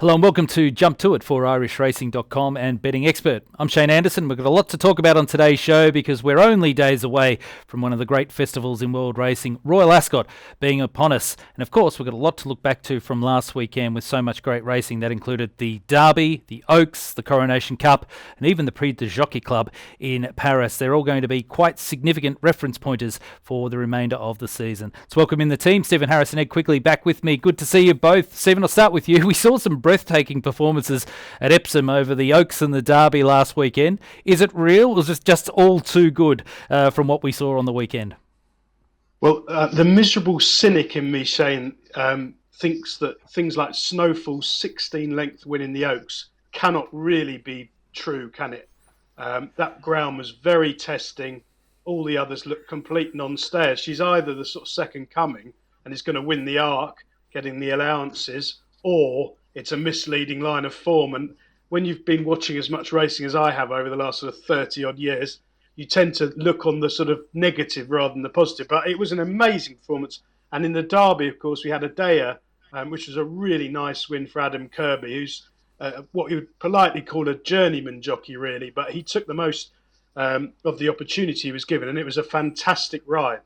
Hello and welcome to Jump To It for IrishRacing.com and Betting Expert. I'm Shane Anderson. We've got a lot to talk about on today's show because we're only days away from one of the great festivals in world racing, Royal Ascot, being upon us. And of course, we've got a lot to look back to from last weekend with so much great racing. That included the Derby, the Oaks, the Coronation Cup, and even the Prix de Jockey Club in Paris. They're all going to be quite significant reference pointers for the remainder of the season. Let's welcome in the team. Stephen Harris and Ed Quigley back with me. Good to see you both. Stephen, I'll start with you. We saw some breathtaking performances at Epsom over the Oaks and the Derby last weekend. Is it real, or was it just all too good from what we saw on the weekend? Well, the miserable cynic in me, Shane, thinks that things like Snowfall's 16-length win in the Oaks cannot really be true, can it? That ground was very testing. All the others look complete non-stayers. She's either the sort of second coming and is going to win the Arc, getting the allowances, or it's a misleading line of form. And when you've been watching as much racing as I have over the last sort of 30 odd years, you tend to look on the sort of negative rather than the positive. But it was an amazing performance. And in the Derby, of course, we had Adayar, which was a really nice win for Adam Kirby, who's what you would politely call a journeyman jockey, really. But he took the most of the opportunity he was given, and it was a fantastic ride.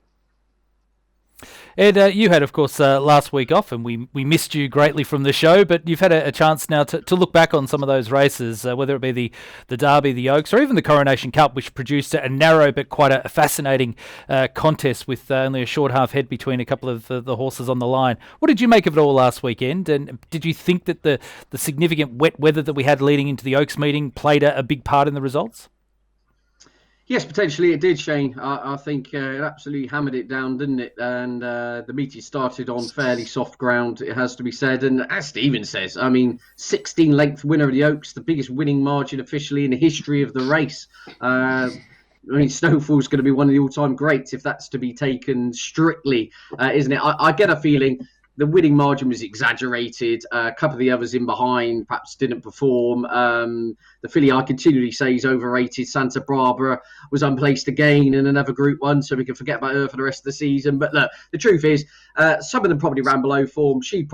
Ed, you had, of course, last week off, and we missed you greatly from the show, but you've had a chance now to look back on some of those races, whether it be the Derby, the Oaks, or even the Coronation Cup, which produced a narrow but quite a fascinating contest with only a short half head between a couple of the horses on the line. What did you make of it all last weekend, and did you think that the significant wet weather that we had leading into the Oaks meeting played a big part in the results? Yes, potentially it did, Shane. I think it absolutely hammered it down, didn't it? And the meeting started on fairly soft ground, it has to be said. And as Stephen says, 16-length winner of the Oaks, the biggest winning margin officially in the history of the race. Snowfall's going to be one of the all-time greats if that's to be taken strictly, isn't it? I get a feeling the winning margin was exaggerated. A couple of the others in behind perhaps didn't perform. The filly I continually say is overrated, Santa Barbara, was unplaced again in another Group 1, so we can forget about her for the rest of the season. But look, the truth is, some of them probably ran below form. She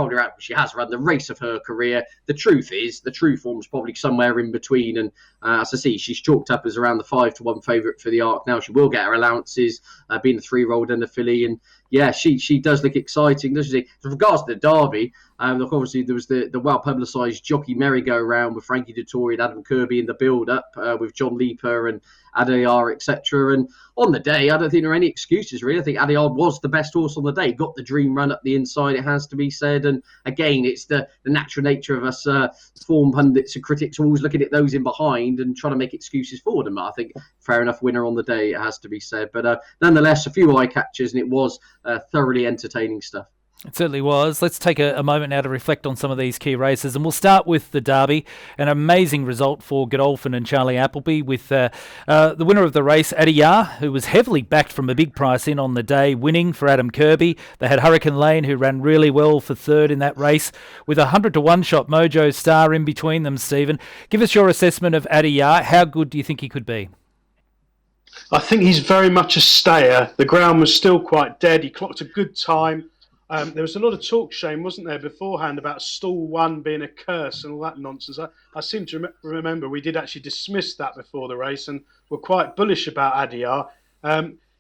has run the race of her career. The truth is, the true form's probably somewhere in between. And as I see, she's chalked up as around the 5-1 favourite for the Arc now. She will get her allowances, being a 3-year-old and a filly. And yeah, she does look exciting, doesn't she? With regards to the Derby, obviously there was the well-publicised jockey merry-go-round with Frankie Dettori and Adam Kirby in the build-up with John Leaper and Adayar, etc. And on the day, I don't think there are any excuses, really. I think Adayar was the best horse on the day, got the dream run up the inside, it has to be said. And again, it's the natural nature of us form pundits and critics always looking at those in behind and trying to make excuses for them. I think fair enough winner on the day, it has to be said. But nonetheless, a few eye catchers, and it was thoroughly entertaining stuff. It certainly was. Let's take a moment now to reflect on some of these key races, and we'll start with the Derby. An amazing result for Godolphin and Charlie Appleby with the winner of the race, Adayar, who was heavily backed from a big price in on the day, winning for Adam Kirby. They had Hurricane Lane, who ran really well for third in that race, with a 100-to-1 shot Mojo Star in between them. Stephen, give us your assessment of Adayar. How good do you think he could be? I think he's very much a stayer. The ground was still quite dead. He clocked a good time. There was a lot of talk, Shane, wasn't there, beforehand about stall 1 being a curse and all that nonsense. I seem to remember we did actually dismiss that before the race and were quite bullish about Adayar.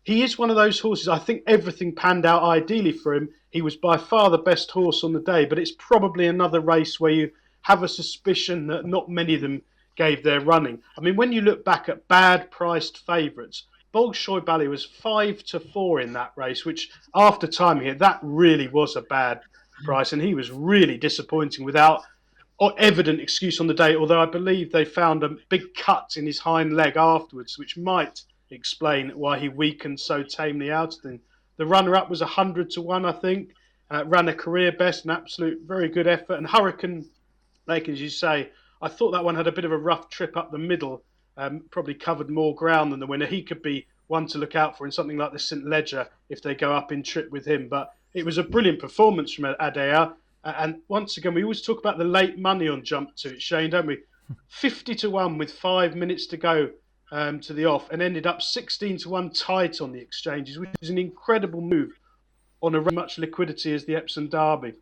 He is one of those horses, I think everything panned out ideally for him. He was by far the best horse on the day, but it's probably another race where you have a suspicion that not many of them gave their running. When you look back at bad priced favourites, Bolshoi Bally was 5-4 in that race, which after timing it, that really was a bad price. And he was really disappointing without evident excuse on the day, although I believe they found a big cut in his hind leg afterwards, which might explain why he weakened so tamely out of them. The runner-up was 100-1, I think, ran a career best, an absolute very good effort. And Hurricane Lake, as you say, I thought that one had a bit of a rough trip up the middle. Probably covered more ground than the winner. He could be one to look out for in something like the St. Ledger if they go up in trip with him. But it was a brilliant performance from Adayar. And once again, we always talk about the late money on Jump To It, Shane, don't we? 50-1 with 5 minutes to go to the off, and ended up 16-1 tight on the exchanges, which is an incredible move on a much liquidity as the Epsom Derby.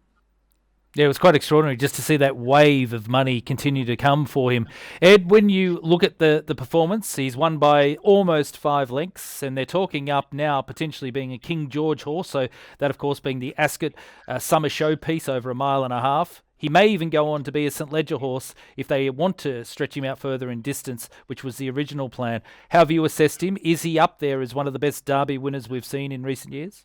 Yeah, it was quite extraordinary just to see that wave of money continue to come for him. Ed, when you look at the performance, he's won by almost 5 lengths, and they're talking up now potentially being a King George horse, so that, of course, being the Ascot summer showpiece over 1.5 miles. He may even go on to be a St Ledger horse if they want to stretch him out further in distance, which was the original plan. How have you assessed him? Is he up there as one of the best Derby winners we've seen in recent years?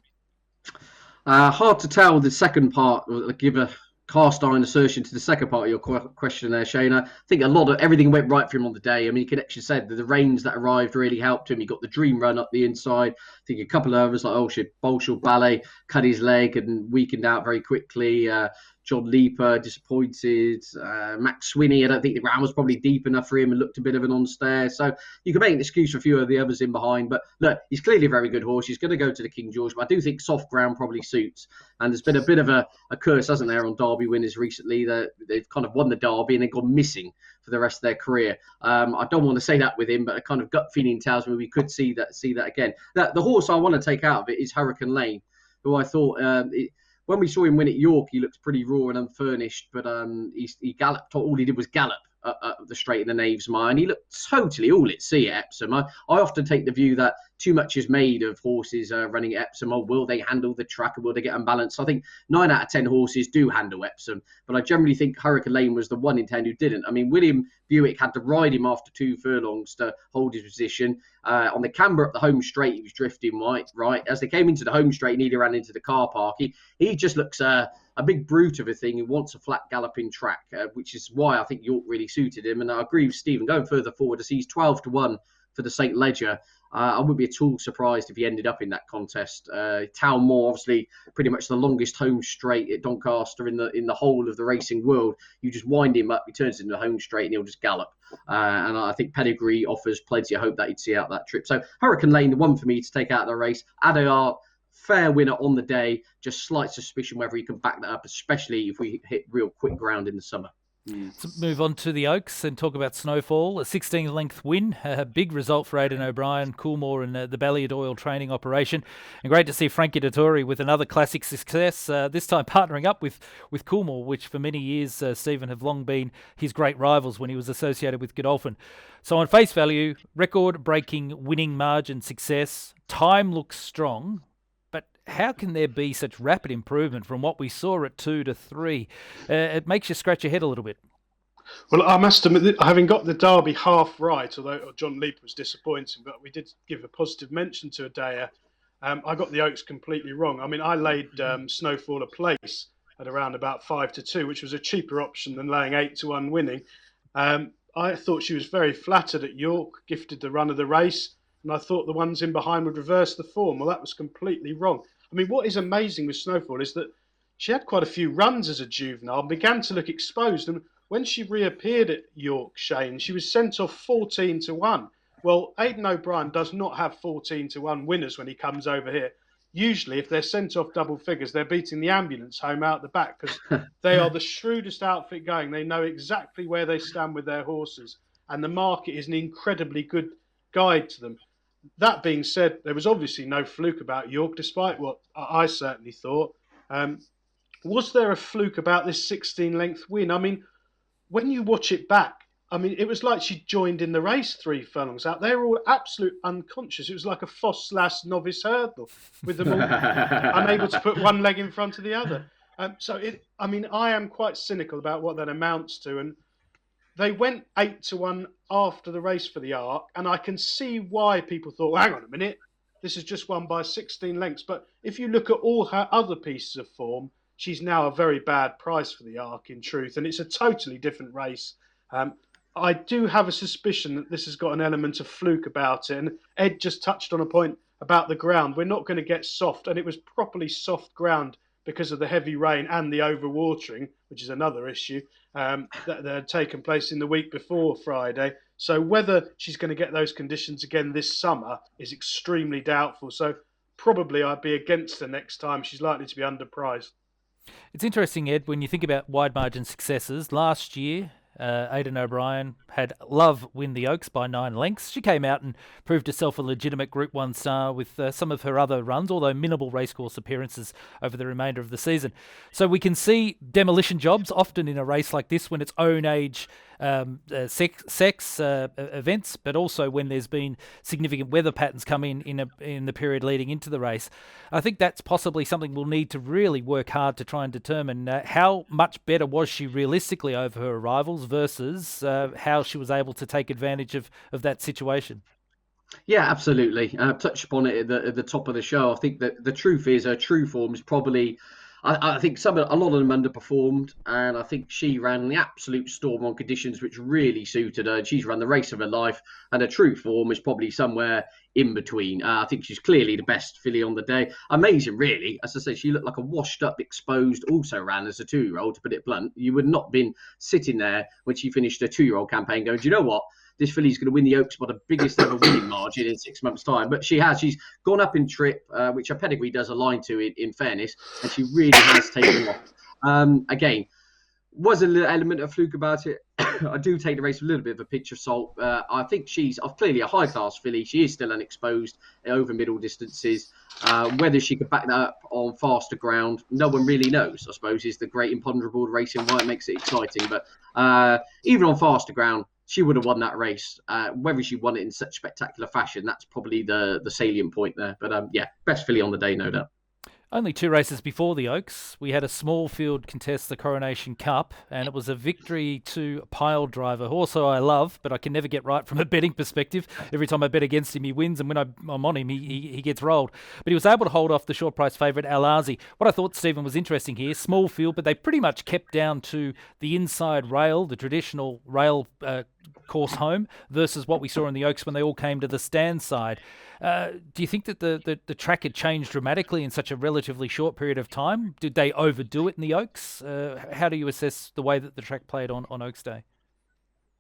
Hard to tell the second part. Give a cast iron assertion to the second part of your question there, Shane. I think a lot of everything went right for him on the day. I mean, you could actually say that the rains that arrived really helped him. He got the dream run up the inside. I think a couple of others like Bolshoi Ballet cut his leg and weakened out very quickly. John Leaper disappointed. Max Swinney, I don't think the ground was probably deep enough for him and looked a bit of an on-stare. So you can make an excuse for a few of the others in behind. But look, he's clearly a very good horse. He's going to go to the King George. But I do think soft ground probably suits. And there's been a bit of a curse, hasn't there, on Derby winners recently. That they've kind of won the Derby and they've gone missing for the rest of their career. I don't want to say that with him, but a kind of gut feeling tells me we could see that again. The horse I want to take out of it is Hurricane Lane, who I thought... when we saw him win at York, he looked pretty raw and unfurnished, but he galloped. All he did was gallop the straight in the Knaves Mire, and he looked totally all at sea at Epsom. I often take the view that too much is made of horses running at Epsom. Oh, will they handle the track or will they get unbalanced? I think 9 out of 10 horses do handle Epsom, but I generally think Hurricane Lane was the one in 10 who didn't. I mean, William Buick had to ride him after 2 furlongs to hold his position. On the camber up the home straight, he was drifting right. As they came into the home straight, nearly ran into the car park. He just looks a big brute of a thing who wants a flat galloping track, which is why I think York really suited him. And I agree with Stephen, going further forward, as he's 12-1 for the St Ledger. I wouldn't be at all surprised if he ended up in that contest. Town Moor, obviously, pretty much the longest home straight at Doncaster in the whole of the racing world. You just wind him up, he turns into a home straight, and he'll just gallop. And I think pedigree offers plenty of hope that he'd see out that trip. So Hurricane Lane, the one for me to take out of the race. Adayar, fair winner on the day. Just slight suspicion whether he can back that up, especially if we hit real quick ground in the summer. Let's move on to the Oaks and talk about Snowfall. A 16-length win, a big result for Aidan O'Brien, Coolmore and the Balliard Oil training operation. And great to see Frankie Dettori with another classic success, this time partnering up with Coolmore, which for many years, Stephen, have long been his great rivals when he was associated with Godolphin. So on face value, record-breaking winning margin success, time looks strong. How can there be such rapid improvement from what we saw at 2 to 3? It makes you scratch your head a little bit. Well, I must admit, that having got the Derby half right, although John Leap was disappointing, but we did give a positive mention to Adayar. I got the Oaks completely wrong. I mean, I laid Snowfall a place at around about 5 to 2, which was a cheaper option than laying 8 to 1 winning. I thought she was very flattered at York, gifted the run of the race, and I thought the ones in behind would reverse the form. Well, that was completely wrong. I mean, what is amazing with Snowfall is that she had quite a few runs as a juvenile and began to look exposed. And when she reappeared at York, Shane, she was sent off 14 to 1. Well, Aidan O'Brien does not have 14 to 1 winners when he comes over here. Usually, if they're sent off double figures, they're beating the ambulance home out the back because they are the shrewdest outfit going. They know exactly where they stand with their horses. And the market is an incredibly good guide to them. That being said, there was obviously no fluke about York, despite what I certainly thought. Was there a fluke about this 16-length win? I mean, when you watch it back, I mean, it was like she joined in the race 3 furlongs out. They were all absolute unconscious. It was like a Foss-Lass novice hurdle with them all unable to put one leg in front of the other. I am quite cynical about what that amounts to. And they went 8 to 1 after the race for the Arc, and I can see why people thought, well, hang on a minute, this is just won by 16 lengths. But if you look at all her other pieces of form, she's now a very bad price for the Arc, in truth, and it's a totally different race. I do have a suspicion that this has got an element of fluke about it, and Ed just touched on a point about the ground. We're not going to get soft, and it was properly soft ground because of the heavy rain and the overwatering, which is another issue that had taken place in the week before Friday. So whether she's going to get those conditions again this summer is extremely doubtful. So probably I'd be against her next time. She's likely to be underpriced. It's interesting, Ed, when you think about wide margin successes. Last year, Aidan O'Brien had Love win the Oaks by 9 lengths. She came out and proved herself a legitimate Group 1 star with some of her other runs, although minimal racecourse appearances over the remainder of the season. So we can see demolition jobs often in a race like this when it's own age sex events, but also when there's been significant weather patterns come in the period leading into the race. I think that's possibly something we'll need to really work hard to try and determine how much better was she realistically over her rivals versus how she was able to take advantage of that situation. Yeah, absolutely. Touched upon it at the top of the show. I think that the truth is her true form is probably. I think a lot of them underperformed, and I think she ran the absolute storm on conditions which really suited her. She's run the race of her life, and her true form is probably somewhere in between. I think she's clearly the best filly on the day. Amazing, really. As I say, she looked like a washed-up, exposed, also ran as a 2-year-old, to put it blunt. You would not have been sitting there when she finished her 2-year-old campaign going, do you know what? This filly's going to win the Oaks by the biggest ever winning margin in 6 months' time. But she's gone up in trip, which her pedigree does align to in fairness, and she really has taken off. Again, was a little element of fluke about it. I do take the race with a little bit of a pinch of salt. I think she's clearly a high-class filly. She is still unexposed over middle distances. Whether she could back that up on faster ground, no one really knows, I suppose, is the great imponderable of racing, why it makes it exciting. But even on faster ground, she would have won that race. Whether she won it in such spectacular fashion, that's probably the salient point there. But best filly on the day, no doubt. Only 2 races before the Oaks, we had a small field contest the Coronation Cup, and it was a victory to Pyledriver, who also I love, but I can never get right from a betting perspective. Every time I bet against him, he wins, and when I'm on him, he gets rolled. But he was able to hold off the short price favourite Alazi. What I thought, Stephen, was interesting here, small field, but they pretty much kept down to the inside rail, the traditional rail course home, versus what we saw in the Oaks when they all came to the stand side. Do you think that the track had changed dramatically in such a relatively short period of time? Did they overdo it in the Oaks? How do you assess the way that the track played on Oaks Day?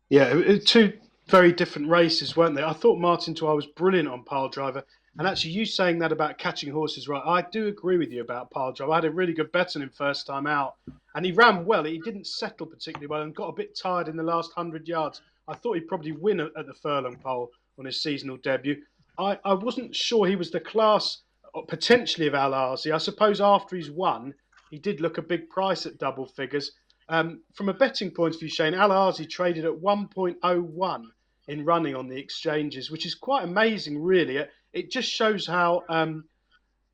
Yeah, it was 2 very different races, weren't they? I thought Martin Toy was brilliant on Pyledriver. And actually, you saying that about catching horses right, I do agree with you about Pyledriver. I had a really good bet on him first time out. And he ran well. He didn't settle particularly well and got a bit tired in the last 100 yards. I thought he'd probably win at the furlong pole on his seasonal debut. I wasn't sure he was the class, potentially, of Alazi. I suppose after he's won, he did look a big price at double figures. From a betting point of view, Shane, Alazi traded at 1.01 in running on the exchanges, which is quite amazing, really. It just shows how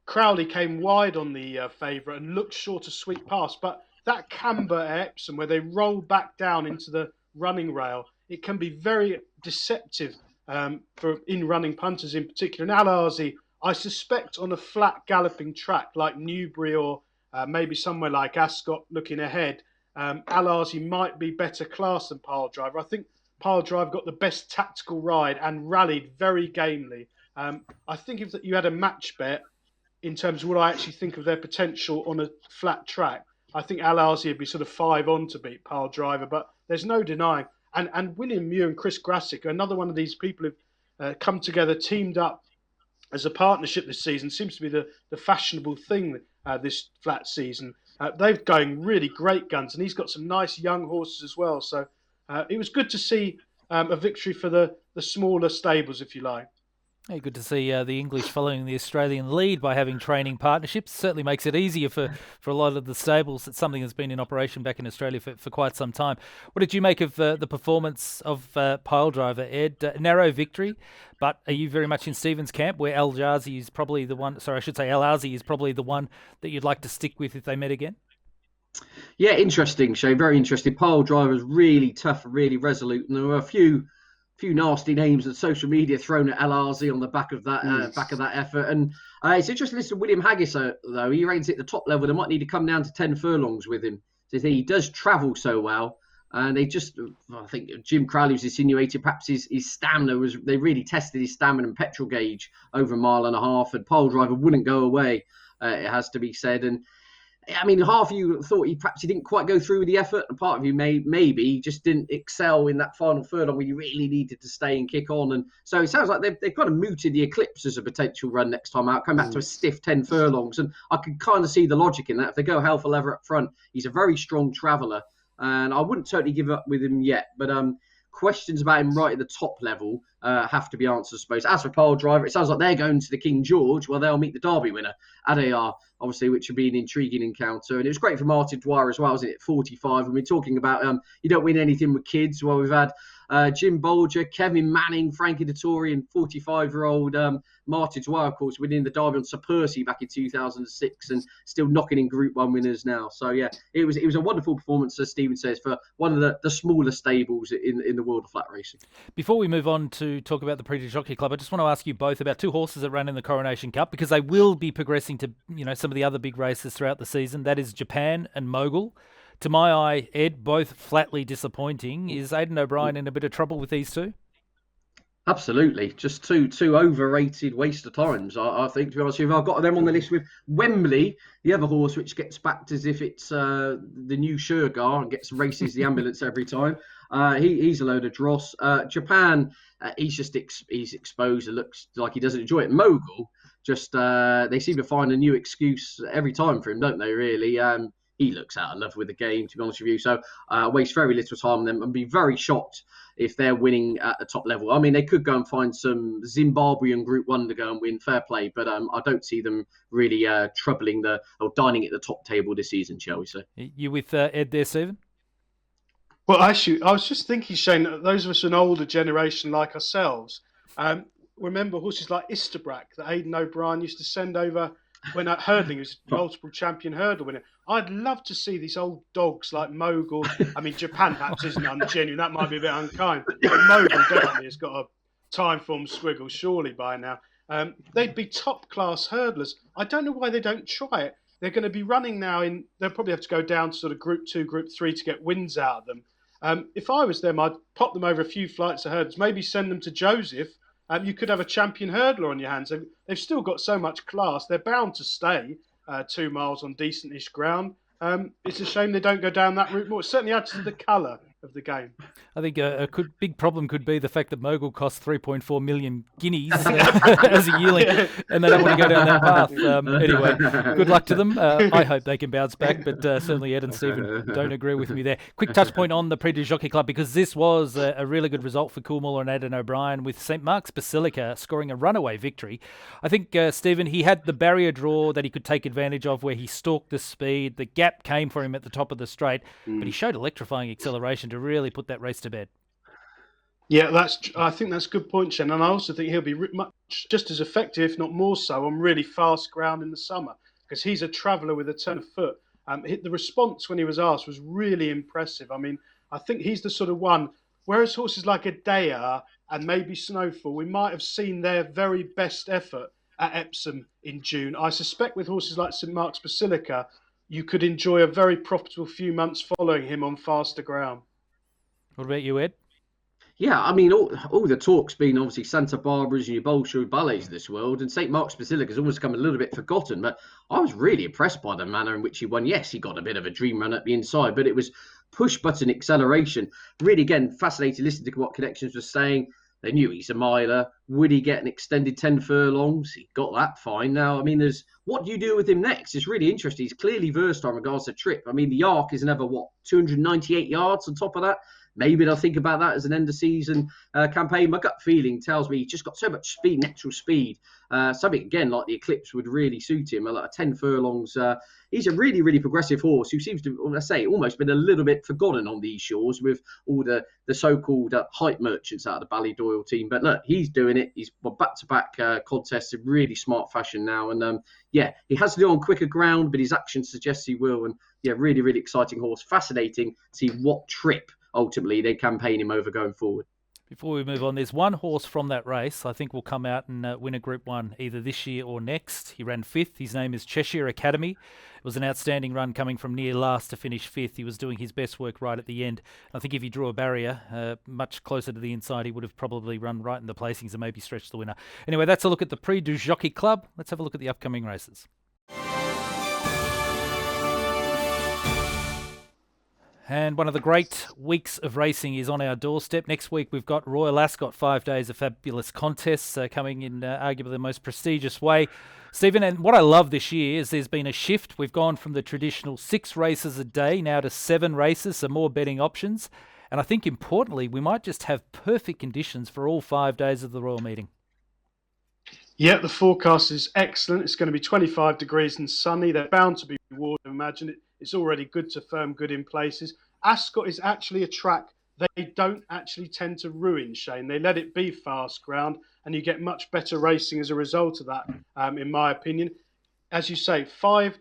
Crowley came wide on the favourite and looked short of sweet pass. But that camber at Epsom, where they roll back down into the running rail, it can be very deceptive for in-running punters in particular. And Alazi, I suspect on a flat galloping track like Newbury or maybe somewhere like Ascot looking ahead, Alazi might be better class than Pyledriver. I think Pyledriver got the best tactical ride and rallied very gamely. I think if you had a match bet in terms of what I actually think of their potential on a flat track, I think Alazi would be sort of 5 on to beat Pyledriver, but there's no denying. And William Mew and Chris Grassick, another one of these people who've come together, teamed up as a partnership this season, seems to be the fashionable thing this flat season. They're going really great guns, and he's got some nice young horses as well. So it was good to see a victory for the smaller stables, if you like. Yeah, good to see the English following the Australian lead by having training partnerships. Certainly makes it easier for a lot of the stables. It's something that's been in operation back in Australia for quite some time. What did you make of the performance of Pyledriver, Ed? Narrow victory, but are you very much in Stephen's camp where Alazi is probably the one, Alazi is probably the one that you'd like to stick with if they met again? Yeah, interesting, Shane. Very interesting. Pyledriver is really tough, really resolute, and there were a few nasty names on social media thrown at Alazi on the back of that effort. And it's interesting to listen to William Haggis, though. He reigns at the top level. They might need to come down to 10 furlongs with him. So he does travel so well. And I think Jim Crowley was insinuating perhaps his stamina they really tested his stamina and petrol gauge over a mile and a half. And Pyledriver wouldn't go away, it has to be said. And I mean, half of you thought he didn't quite go through with the effort, and part of you maybe just didn't excel in that final furlong where you really needed to stay and kick on. And so it sounds like they've kind of mooted the Eclipse as a potential run next time out, come back to a stiff 10 furlongs. And I can kind of see the logic in that. If they go hell for leather up front, he's a very strong traveller. and I wouldn't totally give up with him yet. But questions about him right at the top level have to be answered, I suppose. As for Pyledriver, it sounds like they're going to the King George. Well, they'll meet the Derby winner, Adayar, obviously, which would be an intriguing encounter. And it was great for Martin Dwyer as well, wasn't it? 45. And we're talking about you don't win anything with kids. Well, we've had Jim Bolger, Kevin Manning, Frankie Dettori, and 45-year-old Martin Dwyer, of course, winning the Derby on Sir Percy back in 2006 and still knocking in Group 1 winners now. So, yeah, it was a wonderful performance, as Stephen says, for one of the smaller stables in the world of flat racing. Before we move on to talk about the Prix Jockey Club, I just want to ask you both about two horses that ran in the Coronation Cup, because they will be progressing to some of the other big races throughout the season. That is Japan and Mogul. To my eye, Ed, both flatly disappointing. Is Aidan O'Brien in a bit of trouble with these two? Absolutely. Just two overrated waste of times, I think, to be honest with you. I've got them on the list with Wembley, the other horse, which gets backed as if it's the new Shergar and races the ambulance every time. He's a load of dross. Japan, he's exposed. It looks like he doesn't enjoy it. Mogul, they seem to find a new excuse every time for him, don't they, really? He looks out of love with the game, to be honest with you. So waste very little time on them and be very shocked if they're winning at the top level. I mean, they could go and find some Zimbabwean Group 1 to go and win, fair play. But I don't see them really troubling or dining at the top table this season, shall we say. You with Ed there, Stephen? Well, actually, I was just thinking, Shane, that those of us an older generation like ourselves remember horses like Isterbrack that Aidan O'Brien used to send over when hurdling. He was multiple champion hurdle winner. I'd love to see these old dogs like Mogul. I mean, Japan perhaps isn't ungenuine. That might be a bit unkind. But Mogul definitely has got a time form squiggle, surely, by now. They'd be top-class hurdlers. I don't know why they don't try it. They're going to be running now they'll probably have to go down to sort of Group 2, Group 3 to get wins out of them. If I was them, I'd pop them over a few flights of hurdles, maybe send them to Joseph. You could have a champion hurdler on your hands. They've still got so much class. They're bound to stay 2 miles on decent-ish ground. It's a shame they don't go down that route more. It certainly adds to the colour of the game. I think a big problem could be the fact that Mogul costs 3.4 million guineas as a yearling, and they don't want to go down that path. Anyway, good luck to them. I hope they can bounce back, but certainly Ed and Stephen don't agree with me there. Quick touch point on the Prix du Jockey Club, because this was a really good result for Coolmore and Aidan O'Brien, with St Mark's Basilica scoring a runaway victory. I think, Stephen, he had the barrier draw that he could take advantage of, where he stalked the speed. The gap came for him at the top of the straight, but he showed electrifying acceleration to really put that race to bed. Yeah, I think that's a good point, Shen. And I also think he'll be much just as effective, if not more so, on really fast ground in the summer, because he's a traveller with a turn of foot. The response when he was asked was really impressive. I mean, I think he's the sort of one, whereas horses like Adayar and maybe Snowfall, we might have seen their very best effort at Epsom in June. I suspect with horses like St Mark's Basilica, you could enjoy a very profitable few months following him on faster ground. What about you, Ed? Yeah, I mean, all the talk's been obviously Santa Barbara's and your Bolshoi Ballets of this world, and St Mark's Basilica's almost come a little bit forgotten, but I was really impressed by the manner in which he won. Yes, he got a bit of a dream run at the inside, but it was push-button acceleration. Really, again, fascinating listening to what Connections was saying. They knew he's a miler. Would he get an extended 10 furlongs? He got that fine. Now, I mean, what do you do with him next? It's really interesting. He's clearly versatile in regards to trip. I mean, the arc is another, 298 yards on top of that? Maybe they'll think about that as an end-of-season campaign. My gut feeling tells me he's just got so much speed, natural speed. Something, again, like the Eclipse would really suit him. Like 10 furlongs. He's a really, really progressive horse who seems to, let's say, almost been a little bit forgotten on these shores with all the so-called hype merchants out of the Ballydoyle team. But look, he's doing it. He's back-to-back contests in really smart fashion now. And, he has to do it on quicker ground, but his action suggests he will. And, really, really exciting horse. Fascinating to see what trip ultimately they campaign him over going forward. Before we move on, there's one horse from that race I think will come out and win a Group 1 either this year or next. He ran 5th. His name is Cheshire Academy. It was an outstanding run, coming from near last to finish 5th. He was doing his best work right at the end. I think if he drew a barrier much closer to the inside, he would have probably run right in the placings and maybe stretched the winner. Anyway, that's a look at the Prix du Jockey Club. Let's have a look at the upcoming races. And one of the great weeks of racing is on our doorstep. Next week, we've got Royal Ascot, 5 days of fabulous contests coming in arguably the most prestigious way. Stephen, and what I love this year is there's been a shift. We've gone from the traditional 6 races a day now to 7 races, so more betting options. And I think importantly, we might just have perfect conditions for all 5 days of the Royal Meeting. Yeah, the forecast is excellent. It's going to be 25 degrees and sunny. They're bound to be warm, imagine it. It's already good to firm, good in places. Ascot is actually a track they don't actually tend to ruin, Shane. They let it be fast ground, and you get much better racing as a result of that, in my opinion. As you say, 5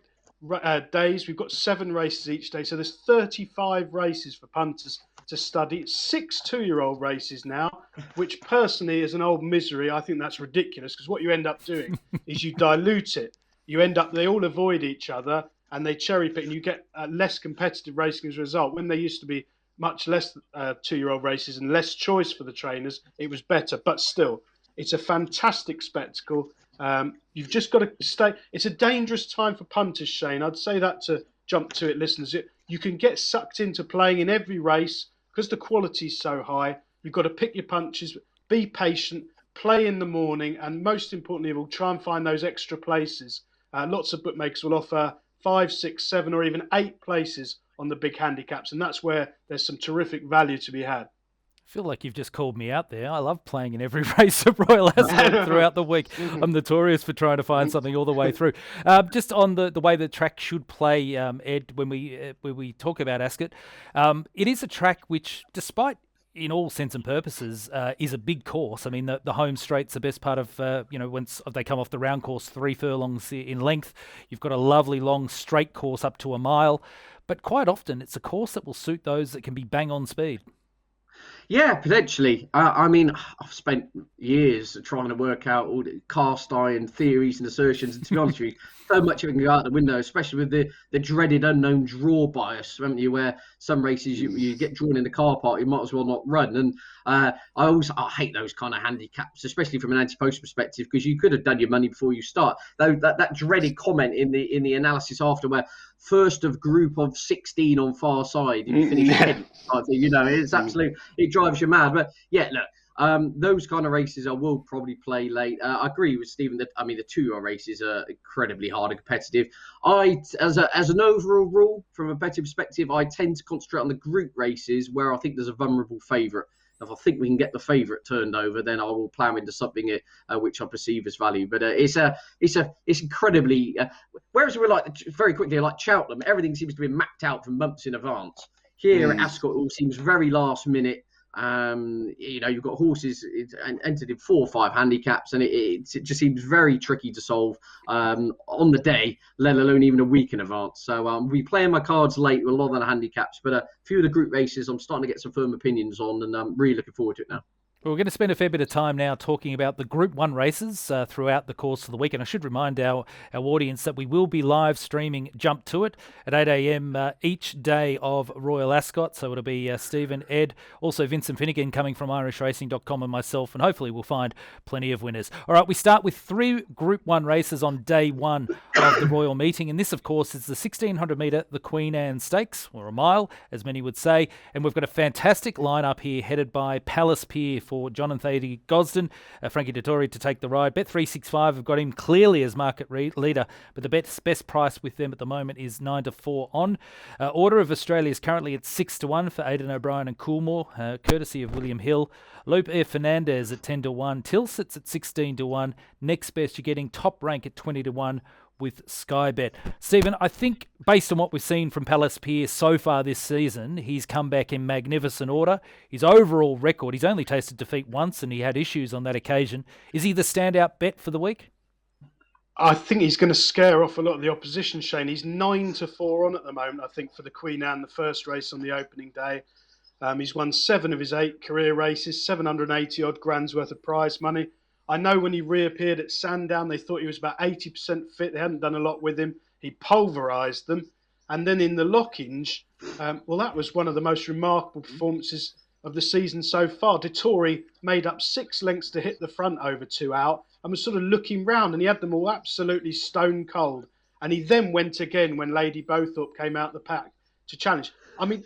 days. We've got 7 races each day, so there's 35 races for punters to study. 6 two-year-old races now, which personally, as an old misery, I think that's ridiculous, because what you end up doing is you dilute it. They all avoid each other, and they cherry pick, and you get less competitive racing as a result. When there used to be much less 2-year-old races and less choice for the trainers, it was better. But still, it's a fantastic spectacle. You've just got to stay. It's a dangerous time for punters, Shane. I'd say that to Jump to It listeners. You can get sucked into playing in every race because the quality's so high. You've got to pick your punches, be patient, play in the morning, and most importantly of all, try and find those extra places. Lots of bookmakers will offer 5, 6, 7, or even 8 places on the big handicaps, and that's where there's some terrific value to be had. I feel like you've just called me out there. I love playing in every race of Royal Ascot throughout the week. I'm notorious for trying to find something all the way through. Just on the way the track should play, Ed, when we talk about Ascot, it is a track which, despite in all sense and purposes, is a big course. I mean, the home straight's the best part of, once they come off the round course, 3 furlongs in length. You've got a lovely long straight course up to a mile. But quite often, it's a course that will suit those that can be bang on speed. Yeah, potentially. I mean, I've spent years trying to work out all the cast iron theories and assertions. And to be honest with you, so much of it can go out the window, especially with the dreaded unknown draw bias, haven't you? Where some races you get drawn in the car park, you might as well not run. And I hate those kind of handicaps, especially from an Antepost perspective, because you could have done your money before you start. Though that dreaded comment in the analysis after, where first of group of 16 on far side, and you finish 10th, it's absolute. It drives you mad. But yeah, look, those kind of races I will probably play late. I agree with Stephen that the 2-year-old races are incredibly hard and competitive. As an overall rule, from a betting perspective, I tend to concentrate on the group races where I think there's a vulnerable favourite. If I think we can get the favourite turned over, then I will plough into something which I perceive as value. But it's incredibly. Whereas we're very quickly like Cheltenham, everything seems to be mapped out for months in advance. Here at Ascot, it all seems very last minute. You've got horses entered in 4 or 5 handicaps, and it just seems very tricky to solve on the day, let alone even a week in advance. So I'll be playing my cards late with a lot of the handicaps, but a few of the group races I'm starting to get some firm opinions on, and I'm really looking forward to it now. Well, we're going to spend a fair bit of time now talking about the Group 1 races throughout the course of the week. And I should remind our audience that we will be live streaming Jump to It at 8 a.m. Each day of Royal Ascot. So it'll be Stephen, Ed, also Vincent Finnegan coming from irishracing.com and myself. And hopefully we'll find plenty of winners. All right, we start with 3 Group 1 races on day 1 of the Royal Meeting. And this, of course, is the 1,600 metre, the Queen Anne Stakes, or a mile, as many would say. And we've got a fantastic lineup here headed by Palace Pier for John and Thady Gosden, Frankie Dettori to take the ride. Bet365 have got him clearly as market leader, but the best price with them at the moment is 9-4 on. Order of Australia is currently at 6-1 for Aidan O'Brien and Coolmore, courtesy of William Hill. Lupe Fernandez at 10-1. Tilsit's at 16-1. Next best, you're getting Top Rank at 20-1. With Sky Bet. Stephen, I think based on what we've seen from Palace Pier so far this season, he's come back in magnificent order. His overall record, he's only tasted defeat once and he had issues on that occasion. Is he the standout bet for the week? I think he's going to scare off a lot of the opposition, Shane. He's 9-4 on at the moment, I think, for the Queen Anne, the first race on the opening day. He's won 7 of his 8 career races, 780 odd grand's worth of prize money. I know when he reappeared at Sandown, they thought he was about 80% fit. They hadn't done a lot with him. He pulverised them. And then in the Lockinge, that was one of the most remarkable performances of the season so far. Dettori made up 6 lengths to hit the front over 2 out and was sort of looking round, and he had them all absolutely stone cold. And he then went again when Lady Bowthorpe came out the pack to challenge. I mean,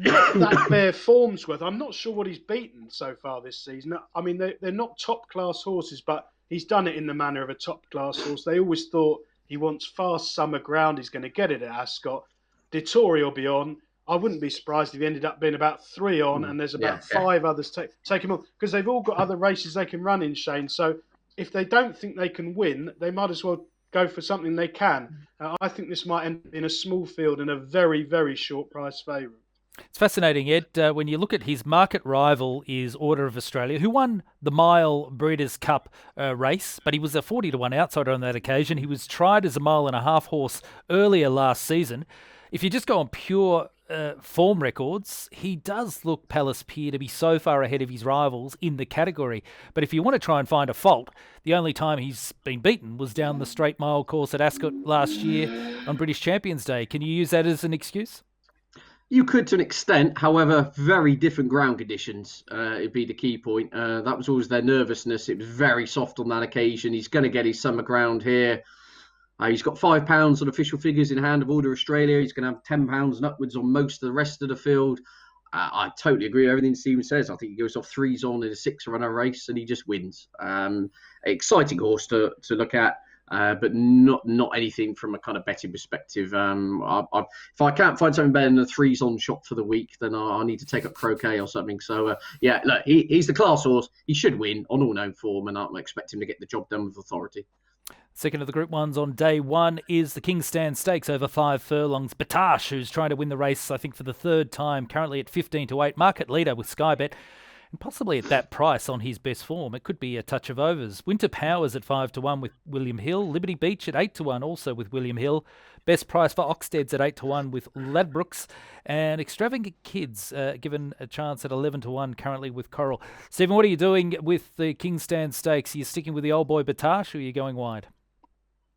that bare form's worth. I'm not sure what he's beaten so far this season. I mean, they're not top class horses, but he's done it in the manner of a top-class horse. They always thought he wants fast summer ground. He's going to get it at Ascot. Dettori will be on. I wouldn't be surprised if he ended up being about 3 on, and there's about 5 others take him on, because they've all got other races they can run in, Shane. So if they don't think they can win, they might as well go for something they can. I think this might end in a small field and a very, very short price favourite. It's fascinating, Ed. When you look at his market rival is Order of Australia, who won the Mile Breeders' Cup race, but he was a 40-1 outsider on that occasion. He was tried as a 1.5 mile horse earlier last season. If you just go on pure form records, he does look, Palace Pier, to be so far ahead of his rivals in the category. But if you want to try and find a fault, the only time he's been beaten was down the straight mile course at Ascot last year on British Champions Day. Can you use that as an excuse? You could to an extent, however, very different ground conditions would be the key point. That was always their nervousness. It was very soft on that occasion. He's going to get his summer ground here. He's got £5 on official figures in hand of Order Australia. He's going to have £10 and upwards on most of the rest of the field. I totally agree with everything Stephen says. I think he goes off 3s on in a 6-runner race and he just wins. Exciting horse to look at, but not anything from a kind of betting perspective. If I can't find something better than a 3s on shot for the week, then I need to take up croquet or something. So, look, he's the class horse. He should win on all known form, and I expect him to get the job done with authority. Second of the Group 1s on day 1 is the King's Stand Stakes over 5 furlongs. Batash, who's trying to win the race, I think, for the 3rd time, currently at 15-8, market leader with Sky Bet, and possibly at that price on his best form. It could be a touch of overs. Winter Powers at 5-1 with William Hill. Liberty Beach at 8-1 also with William Hill. Best price for Oxtead's at 8-1 with Ladbrokes. And Extravagant Kids given a chance at 11-1 currently with Coral. Stephen, what are you doing with the King's Stand Stakes? Are you sticking with the old boy Batash, or are you going wide?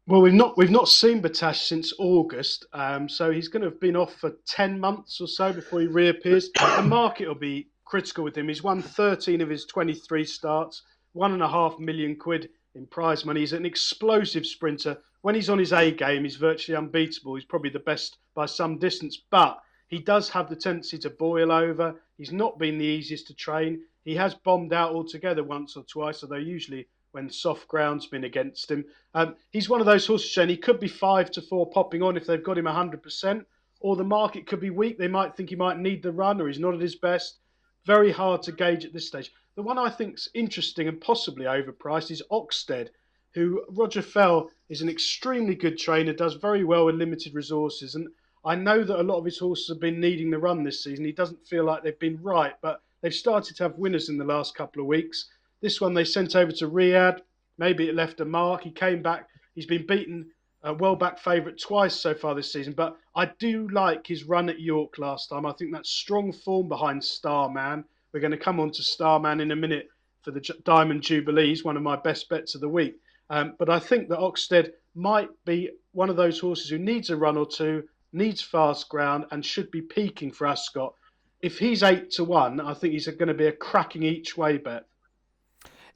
Well, we've not seen Batash since August, so he's going to have been off for 10 months or so before he reappears. The market will be critical with him. He's won 13 of his 23 starts, £1.5 million in prize money. He's an explosive sprinter. When he's on his A game, he's virtually unbeatable. He's probably the best by some distance, but he does have the tendency to boil over. He's not been the easiest to train. He has bombed out altogether once or twice, although usually when soft ground's been against him. He's one of those horses, Shane. He could be 5-4 popping on if they've got him 100%, or the market could be weak. They might think he might need the run, or he's not at his best. Very hard to gauge at this stage. The one I think's interesting and possibly overpriced is Oxtead, who Roger Fell is an extremely good trainer, does very well with limited resources. And I know that a lot of his horses have been needing the run this season. He doesn't feel like they've been right, but they've started to have winners in the last couple of weeks. This one they sent over to Riyadh. Maybe it left a mark. He came back. He's been beaten a well-back favourite twice so far this season. But I do like his run at York last time. I think that's strong form behind Starman. We're going to come on to Starman in a minute for the Diamond Jubilee. He's one of my best bets of the week. But I think that Oxtead might be one of those horses who needs a run or two, needs fast ground, and should be peaking for Ascot. If he's 8-1, I think he's going to be a cracking each-way bet.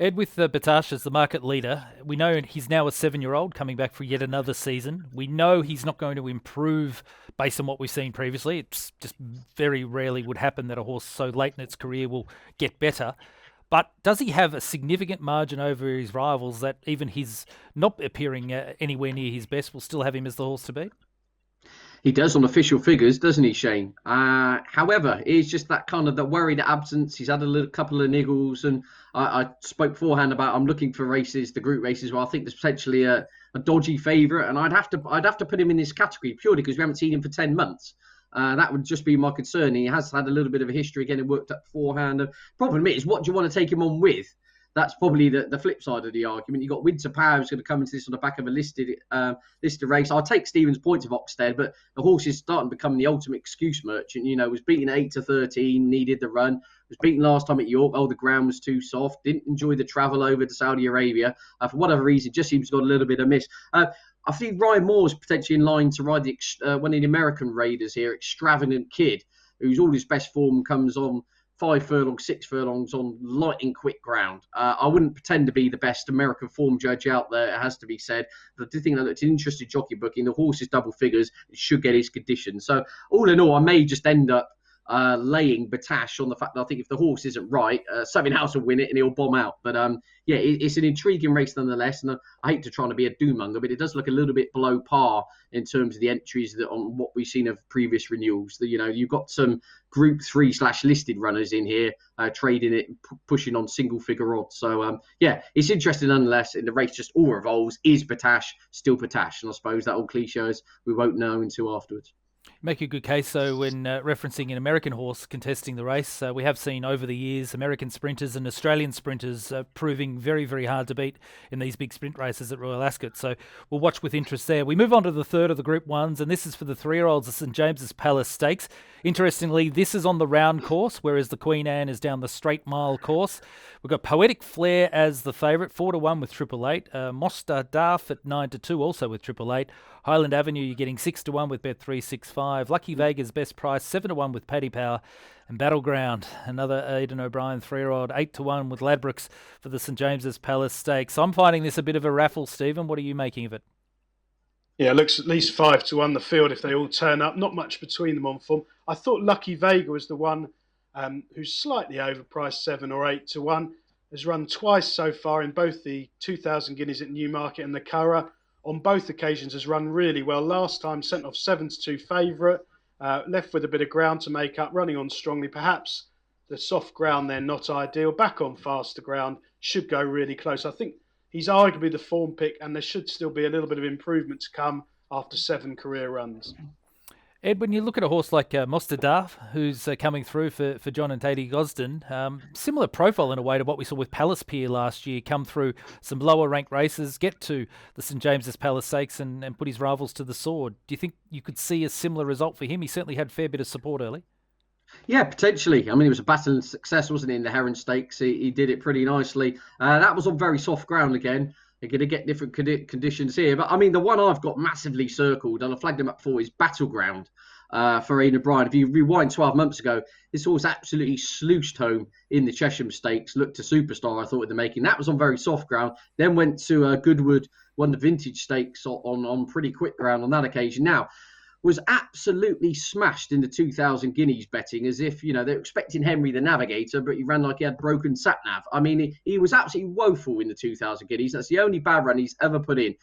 Ed, with Batash as the market leader, we know he's now a 7-year-old coming back for yet another season. We know he's not going to improve based on what we've seen previously. It's just very rarely would happen that a horse so late in its career will get better. But does he have a significant margin over his rivals that even his not appearing anywhere near his best will still have him as the horse to beat? He does on official figures, doesn't he, Shane? However, it's just that kind of the worried absence. He's had a couple of niggles, and I spoke beforehand about I'm looking for races, the group races, where I think there's potentially a dodgy favourite, and I'd have to put him in this category purely because we haven't seen him for 10 months. That would just be my concern. He has had a little bit of a history getting worked up beforehand. The problem is, what do you want to take him on with? That's probably the flip side of the argument. You've got Winter Power who's going to come into this on the back of a listed race. I'll take Stephen's points of Oxtead, but the horse is starting to become the ultimate excuse merchant. You know, was beaten 8-13, needed the run. Was beaten last time at York. Oh, the ground was too soft. Didn't enjoy the travel over to Saudi Arabia. For whatever reason, just seems to have got a little bit of miss. I think Ryan Moore's potentially in line to ride one of the American raiders here, Extravagant Kid, whose all his best form comes on 5 furlongs, 6 furlongs on lightning quick ground. I wouldn't pretend to be the best American form judge out there, it has to be said. But I do think that it's an interesting jockey booking. The horse is double figures. It should get his condition. So all in all, I may just end up laying Batash on the fact that I think if the horse isn't right, something else will win it and he'll bomb out. But it's an intriguing race nonetheless. And I hate to try to be a doom-monger, but it does look a little bit below par in terms of the entries on what we've seen of previous renewals. You've got some Group 3/listed runners in here trading it, pushing on single-figure odds. So, it's interesting nonetheless. And the race just all revolves. Is Batash still Batash? And I suppose that old cliche is we won't know until afterwards. Make a good case, though, when referencing an American horse contesting the race. We have seen over the years American sprinters and Australian sprinters proving very, very hard to beat in these big sprint races at Royal Ascot. So we'll watch with interest there. We move on to the third of the Group 1s, and this is for the 3-year-olds, the St James's Palace Stakes. Interestingly, this is on the round course, whereas the Queen Anne is down the straight mile course. We've got Poetic Flair as the favourite, 4-1 with 888. Mosta Darf at 9-2, also with 888. Highland Avenue, you're getting 6-1 with Bet365. Lucky Vega's best price, 7-1 with Paddy Power. And Battleground, another Aidan O'Brien 3-year-old, 8-1 with Ladbrokes for the St James's Palace Stakes. So I'm finding this a bit of a raffle, Stephen. What are you making of it? Yeah, it looks at least 5-1 the field if they all turn up. Not much between them on form. I thought Lucky Vega was the one who's slightly overpriced, 7 or 8-1. Has run twice so far in both the 2,000 guineas at Newmarket and the Curragh. On both occasions has run really well. Last time sent off 7-2 favourite, left with a bit of ground to make up, running on strongly. Perhaps the soft ground there not ideal. Back on faster ground, should go really close. I think he's arguably the form pick, and there should still be a little bit of improvement to come after 7 career runs. Ed, when you look at a horse like Mostadaf, who's coming through for John and Tatey Gosden, similar profile in a way to what we saw with Palace Pier last year, come through some lower ranked races, get to the St James's Palace Stakes and put his rivals to the sword. Do you think you could see a similar result for him? He certainly had a fair bit of support early. Yeah, potentially. I mean, it was a battling success, wasn't it, in the Heron Stakes? He did it pretty nicely. That was on very soft ground again. They're going to get different conditions here. But, I mean, the one I've got massively circled, and I flagged him up for, is Battleground for Aidan O'Brien. If you rewind 12 months ago, this horse absolutely sluiced home in the Chesham Stakes, looked a superstar, I thought, with the making. That was on very soft ground. Then went to Goodwood, won the Vintage Stakes on pretty quick ground on that occasion. Now, was absolutely smashed in the 2,000 guineas betting, as if, they're expecting Henry the Navigator, but he ran like he had broken sat-nav. I mean, he was absolutely woeful in the 2,000 guineas. That's the only bad run he's ever put in.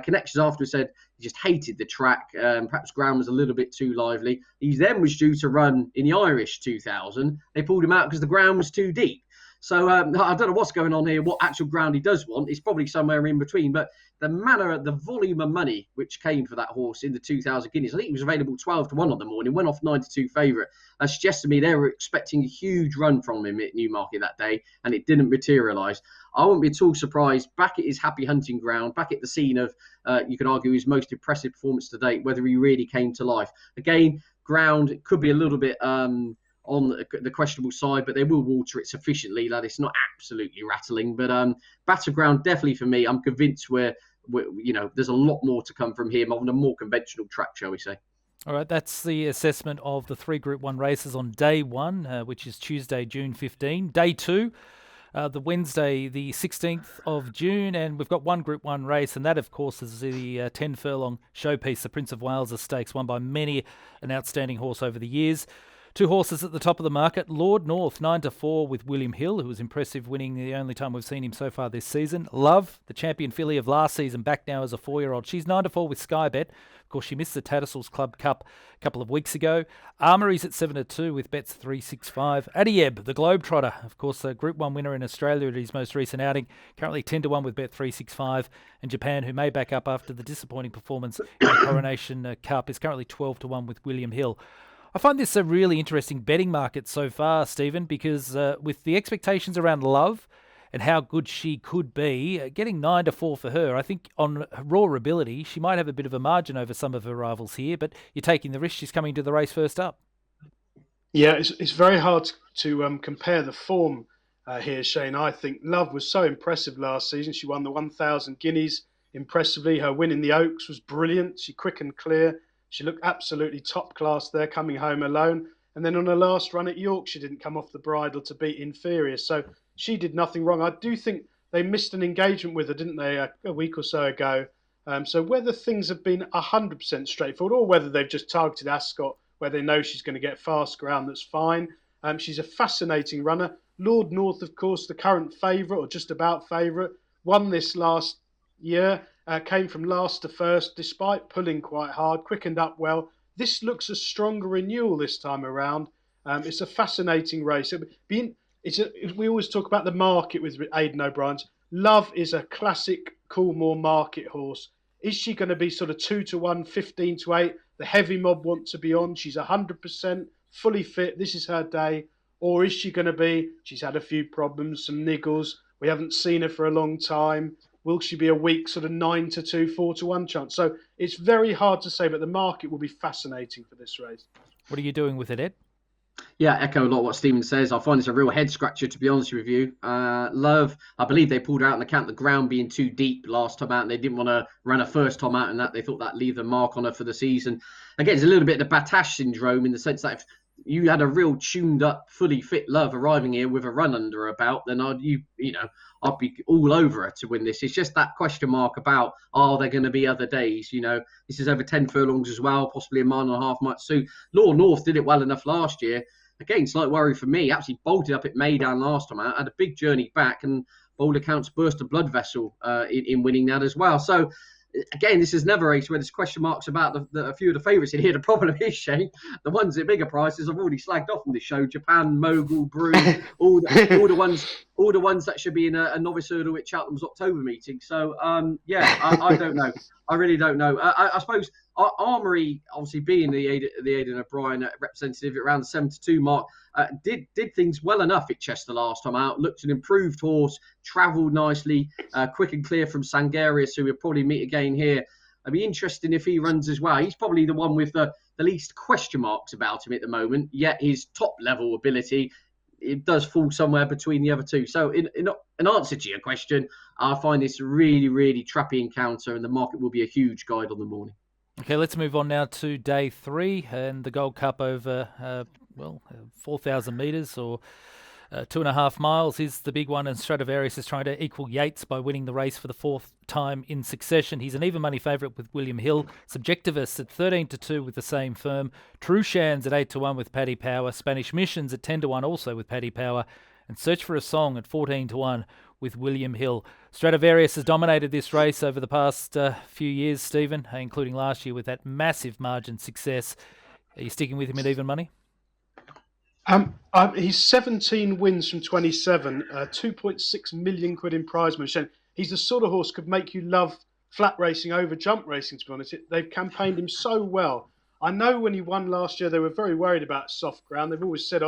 Connections afterwards said he just hated the track. Perhaps ground was a little bit too lively. He then was due to run in the Irish 2,000. They pulled him out because the ground was too deep. So I don't know what's going on here, what actual ground he does want. It's probably somewhere in between. But the volume of money which came for that horse in the 2,000 guineas, I think it was available 12-1 on the morning, went off 9-2 favourite. That suggests to me they were expecting a huge run from him at Newmarket that day, and it didn't materialise. I wouldn't be at all surprised, back at his happy hunting ground, back at the scene of, you could argue, his most impressive performance to date, whether he really came to life. Again, ground could be a little bit on the questionable side, but they will water it sufficiently that it's not absolutely rattling. But Battleground, definitely for me, I'm convinced we're there's a lot more to come from him on a more conventional track, shall we say. All right, that's the assessment of the 3 Group 1 races on day 1, which is Tuesday, June 15. Day 2, the Wednesday, the 16th of June, and we've got 1 Group 1 race, and that, of course, is the 10 furlong showpiece, the Prince of Wales Stakes, won by many an outstanding horse over the years. 2 horses at the top of the market. Lord North, 9-4 with William Hill, who was impressive, winning the only time we've seen him so far this season. Love, the champion filly of last season, back now as a 4-year-old. She's 9-4 with Sky Bet. Of course, she missed the Tattersalls Club Cup a couple of weeks ago. Armory's at 7-2 with Bets 365. Adayar, the Globetrotter, of course, a Group 1 winner in Australia at his most recent outing, currently 10-1 with Bet 365. And Japan, who may back up after the disappointing performance in the Coronation Cup, is currently 12-1 with William Hill. I find this a really interesting betting market so far, Stephen, because with the expectations around Love and how good she could be, getting 9-4 for her, I think on raw ability, she might have a bit of a margin over some of her rivals here, but you're taking the risk. She's coming to the race first up. Yeah, it's very hard to compare the form here, Shane. I think Love was so impressive last season. She won the 1,000 guineas impressively. Her win in the Oaks was brilliant. She quick and clear. She looked absolutely top class there, coming home alone. And then on her last run at York, she didn't come off the bridle to beat inferior. So she did nothing wrong. I do think they missed an engagement with her, didn't they, a week or so ago. So whether things have been 100% straightforward or whether they've just targeted Ascot where they know she's going to get fast ground that's fine. She's a fascinating runner. Lord North, of course, the current favourite, or just about favourite, won this last year, came from last to first, despite pulling quite hard, quickened up well. This looks a stronger renewal this time around. It's a fascinating race. We always talk about the market with Aidan O'Brien's. Love is a classic Coolmore market horse. Is she going to be sort of 2-1, 15-8? The heavy mob want to be on. She's 100% fully fit. This is her day. Or is she going to be, she's had a few problems, some niggles. We haven't seen her for a long time. Will she be a weak sort of 9-2, 4-1 chance? So it's very hard to say, but the market will be fascinating for this race. What are you doing with it, Ed? Yeah, echo a lot of what Stephen says. I find this a real head scratcher, to be honest with you. Love, I believe they pulled out on account of the ground being too deep last time out, and they didn't want to run a first time out, and that they thought that'd leave a mark on her for the season. Again, it's a little bit of the Batash syndrome in the sense that if you had a real tuned up, fully fit Love arriving here with a run under her belt, then I'd be all over her to win this. It's just that question mark about, are there going to be other days? This is over 10 furlongs as well, possibly a mile and a half might suit. Lord North did it well enough last year. Again, slight worry for me. Actually bolted up at Maidan last time out, had a big journey back, and bold accounts burst a blood vessel in winning that as well. So, again, this is never a race where there's question marks about a few of the favourites in here. The problem is, Shane, the ones at bigger prices I've already slagged off on this show. Japan, Mogul, Brew, all the ones that should be in a novice hurdle at Cheltenham's October meeting. So, I don't know. I really don't know. I suppose Armory, obviously being the Aidan O'Brien representative around the 7-2 mark, did things well enough at Chester last time out. Looked an improved horse, travelled nicely, quick and clear from Sangarius, who we'll probably meet again here. It'd be interesting if he runs as well. He's probably the one with the least question marks about him at the moment, yet his top level ability, it does fall somewhere between the other two. So in answer to your question, I find this really, really trappy encounter, and the market will be a huge guide on the morning. Okay, let's move on now to day 3 and the Gold Cup over 4,000 metres or 2.5 miles is the big one, and Stradivarius is trying to equal Yates by winning the race for the 4th time in succession. He's an even money favourite with William Hill, Subjectivist at 13-2 with the same firm, Trushans at 8-1 with Paddy Power, Spanish Missions at 10-1 also with Paddy Power, and Search for a Song at 14-1 with William Hill. Stradivarius has dominated this race over the past few years, Stephen, including last year with that massive margin success. Are you sticking with him at even money? He's 17 wins from 27, 2.6 million quid in prize money. He's the sort of horse could make you love flat racing over jump racing, to be honest. They've campaigned him so well. I know when he won last year, they were very worried about soft ground. They've always said,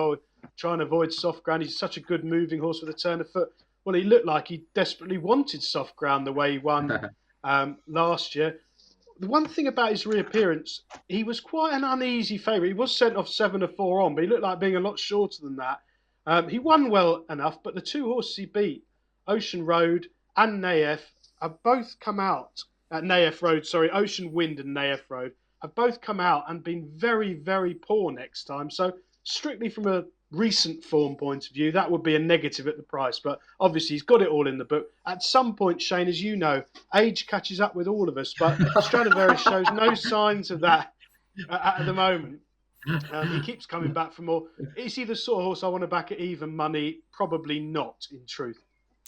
try and avoid soft ground. He's such a good moving horse with a turn of foot. Well, he looked like he desperately wanted soft ground the way he won last year. The one thing about his reappearance, he was quite an uneasy favourite. He was sent off 7-4 on, but he looked like being a lot shorter than that. He won well enough, but the two horses he beat, Ocean Road and Naef, have both come out at Naef Road. Ocean Wind and Naef Road have both come out and been very, very poor next time. So strictly from a recent form point of view, that would be a negative at the price, but obviously he's got it all in the book. At some point, Shane, as you know, age catches up with all of us, but Stradivarius shows no signs of that at the moment. He keeps coming back for more. Is he the sort of horse I want to back at even money? Probably not, in truth.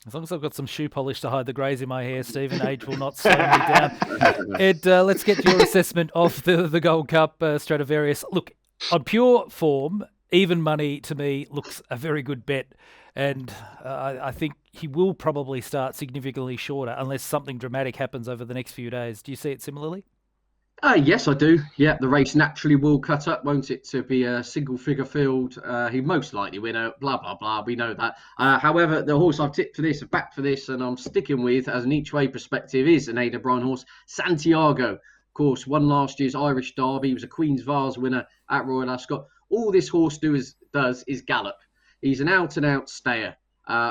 As long as I've got some shoe polish to hide the greys in my hair, Stephen, age will not slow me down. Ed, let's get your assessment of the Gold Cup, Stradivarius. Look, on pure form, even money to me looks a very good bet, and I think he will probably start significantly shorter unless something dramatic happens over the next few days. Do you see it similarly? Yes, I do. Yeah, the race naturally will cut up, won't it, to be a single-figure field. He most likely winner, blah, blah, blah. We know that. However, the horse I've tipped for this, I've backed for this, and I'm sticking with, as an each-way perspective, is an Aidan O'Brien horse, Santiago. Of course, won last year's Irish Derby. He was a Queen's Vase winner at Royal Ascot. All this horse does is gallop. He's an out-and-out stayer.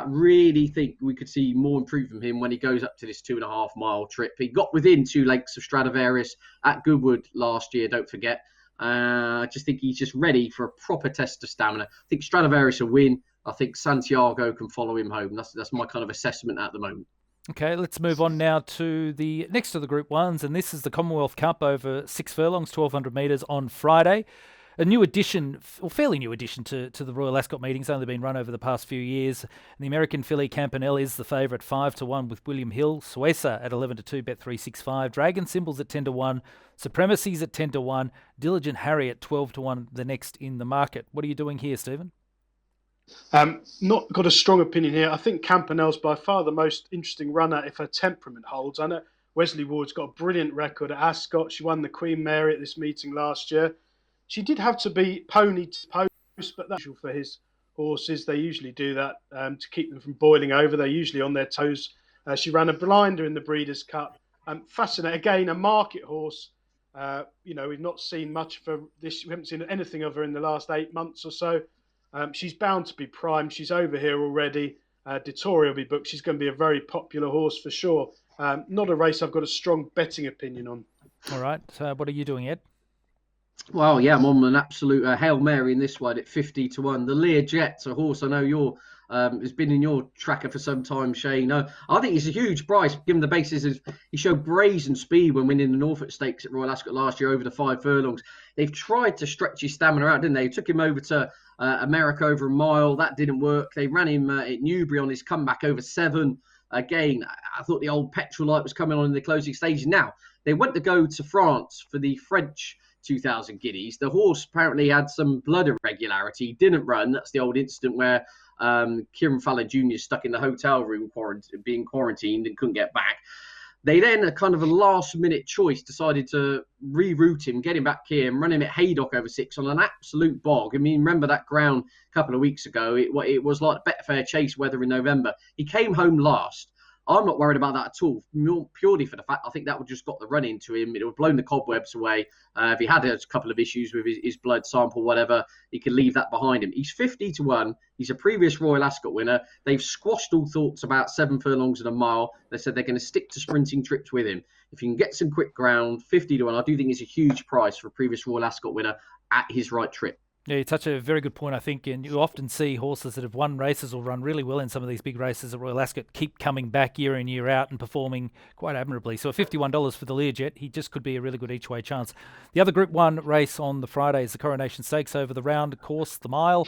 Really think we could see more improvement from him when he goes up to this 2.5 mile trip. He got within 2 lengths of Stradivarius at Goodwood last year, don't forget. I just think he's just ready for a proper test of stamina. I think Stradivarius will win. I think Santiago can follow him home. That's my kind of assessment at the moment. Okay, let's move on now to the next of the Group 1s, and this is the Commonwealth Cup over 6 furlongs, 1,200 metres on Friday. a new addition, or fairly new addition to the Royal Ascot meetings, only been run over the past few years. And the American filly Campanelle is the favourite 5-1 with William Hill. Suesa at 11-2, Bet365. Dragon Symbols at 10-1. Supremacies at 10-1. Diligent Harry at 12-1, the next in the market. What are you doing here, Stephen? Not got a strong opinion here. I think Campanelle's by far the most interesting runner if her temperament holds. I know Wesley Ward's got a brilliant record at Ascot. She won the Queen Mary at this meeting last year. She did have to be pony to post, but that's usual for his horses. They usually do that to keep them from boiling over. They're usually on their toes. She ran a blinder in the Breeders' Cup. Fascinating. Again, a market horse. We've not seen much for this. We haven't seen anything of her in the last 8 months or so. She's bound to be primed. She's over here already. Dettori will be booked. She's going to be a very popular horse for sure. Not a race I've got a strong betting opinion on. All right. So what are you doing, Ed? Well, yeah, I'm on an absolute Hail Mary in this one at 50-1. The Learjet, a horse I know has been in your tracker for some time, Shane. I think it's a huge price, given the basis he showed brazen speed when winning the Norfolk Stakes at Royal Ascot last year over the 5 furlongs. They've tried to stretch his stamina out, didn't they? Took him over to America over a mile. That didn't work. They ran him at Newbury on his comeback over 7. Again, I thought the old petrol light was coming on in the closing stages. Now, they went to go to France for the French 2,000 guineas. The horse apparently had some blood irregularity, didn't run. That's the old incident where Kieran Fallon Jr. stuck in the hotel room being quarantined and couldn't get back. They then, a kind of a last-minute choice, decided to reroute him, get him back here and run him at Haydock over 6 on an absolute bog. I mean, remember that ground a couple of weeks ago? It was like Betfair Chase weather in November. He came home last. I'm not worried about that at all, purely for the fact I think that would just got the run into him. It would have blown the cobwebs away. If he had a couple of issues with his blood sample, whatever, he could leave that behind him. He's 50-1. He's a previous Royal Ascot winner. They've squashed all thoughts about 7 furlongs and a mile. They said they're going to stick to sprinting trips with him. If you can get some quick ground, 50-1, I do think it's a huge price for a previous Royal Ascot winner at his right trip. Yeah, you touch a very good point, I think, and you often see horses that have won races or run really well in some of these big races at Royal Ascot keep coming back year in, year out and performing quite admirably. So at $51 for the Learjet, he just could be a really good each-way chance. The other Group 1 race on the Friday is the Coronation Stakes over the round course, the mile.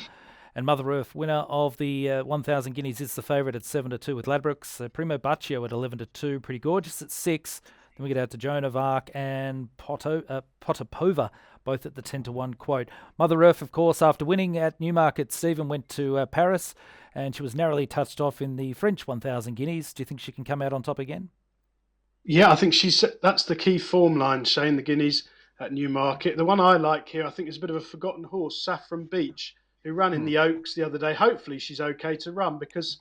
And Mother Earth, winner of the 1,000 guineas, is the favourite at 7-2 with Ladbrokes. Primo Baccio at 11-2, pretty gorgeous at 6. Then we get out to Joan of Arc and Potapova, both at the 10-1 quote. Mother Earth, of course, after winning at Newmarket, Stephen went to Paris, and she was narrowly touched off in the French 1,000 guineas. Do you think she can come out on top again? Yeah, I think that's the key form line, Shane, the guineas at Newmarket. The one I like here, I think, is a bit of a forgotten horse, Saffron Beach, who ran in the Oaks the other day. Hopefully she's okay to run because